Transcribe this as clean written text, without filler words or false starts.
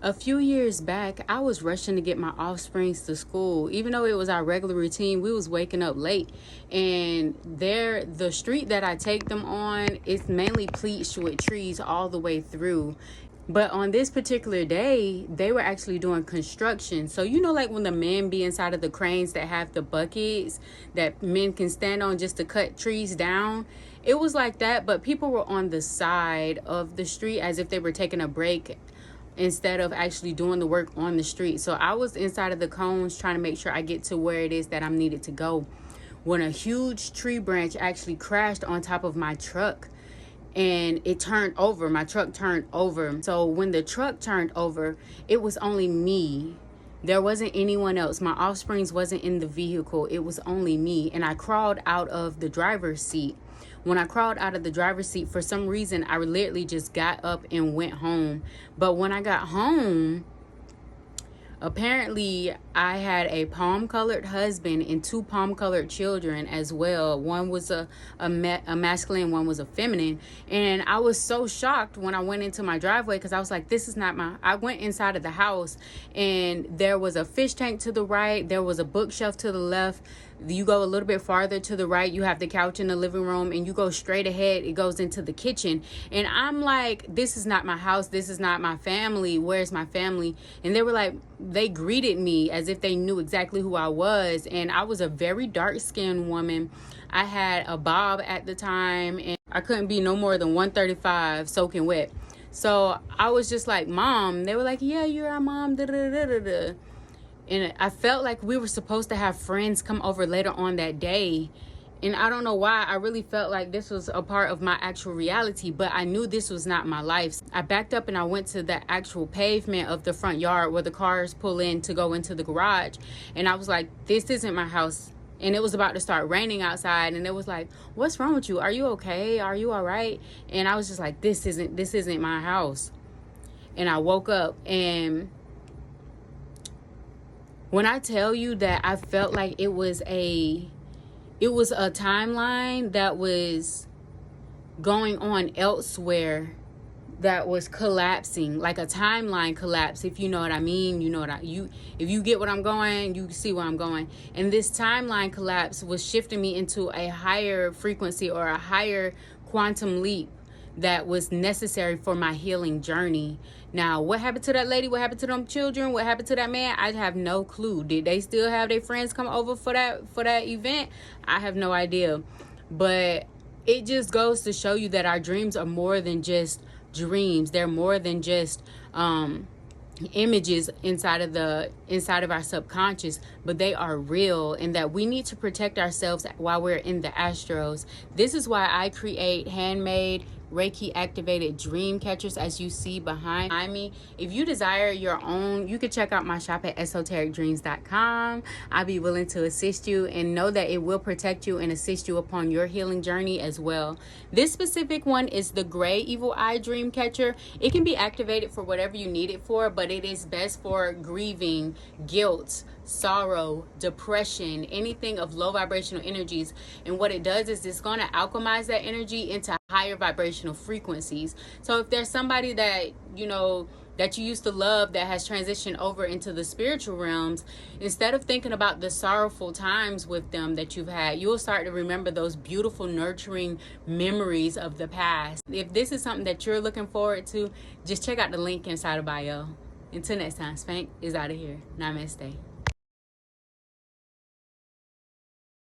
A few years back, I was rushing to get my offsprings to school. Even though it was our regular routine, we was waking up late. And the street that I take them on is mainly pleached with trees all the way through. But on this particular day, they were actually doing construction. So, like when the men be inside of the cranes that have the buckets that men can stand on just to cut trees down. It was like that, but people were on the side of the street as if they were taking a break instead of actually doing the work on the street. So I was inside of the cones trying to make sure I get to where it is that I'm needed to go, when a huge tree branch actually crashed on top of my truck and it turned over. My truck turned over. So when the truck turned over, it was only me. There wasn't anyone else. My offsprings wasn't in the vehicle. It was only me. And I crawled out of the driver's seat. When I crawled out of the driver's seat, for some reason, I literally just got up and went home. But when I got home, apparently I had a palm-colored husband and two palm-colored children as well. One was a masculine, one was a feminine. And I was so shocked when I went into my driveway because I was like, this is not my... I went inside of the house and there was a fish tank to the right. There was a bookshelf to the left. You go a little bit farther to the right, you have the couch in the living room, and you go straight ahead, it goes into the kitchen. And I'm like, this is not my house, this is not my family, where's my family? And they were like, they greeted me as if they knew exactly who I was. And I was a very dark-skinned woman. I had a bob at the time, and I couldn't be no more than 135 soaking wet. So I was just like, Mom. They were like, yeah, you're our mom, da da da da da. And I felt like we were supposed to have friends come over later on that day. And I don't know why. I really felt like this was a part of my actual reality, but I knew this was not my life. I backed up and I went to the actual pavement of the front yard where the cars pull in to go into the garage. And I was like, this isn't my house. And it was about to start raining outside. And it was like, what's wrong with you? Are you okay? Are you all right? And I was just like, this isn't my house. And I woke up, and when I tell you that I felt like it was a timeline that was going on elsewhere, that was collapsing, like a timeline collapse, if you know what I mean. If you get what I'm going, you see where I'm going. And this timeline collapse was shifting me into a higher frequency or a higher quantum leap that was necessary for my healing journey. Now, what happened to that lady? What happened to them children? What happened to that man? I have no clue. Did they still have their friends come over for that event? I have no idea. But it just goes to show you that our dreams are more than just dreams. They're more than just images inside of our subconscious, but they are real, and that we need to protect ourselves while we're in the astros. This is why I create handmade Reiki activated dream catchers, as you see behind me. If you desire your own, you can check out my shop at esotericdreams.com. I'll be willing to assist you, and know that it will protect you and assist you upon your healing journey as well. This specific one is the Gray Evileye DreamCatcher. It can be activated for whatever you need it for, but it is best for grieving, guilt, sorrow, depression, anything of low vibrational energies. And what it does is it's going to alchemize that energy into higher vibrational frequencies. So if there's somebody that that you used to love that has transitioned over into the spiritual realms, instead of thinking about the sorrowful times with them that you've had, you'll start to remember those beautiful, nurturing memories of the past. If this is something that you're looking forward to, just check out the link inside of bio. Until next time, Spank is out of here. Namaste.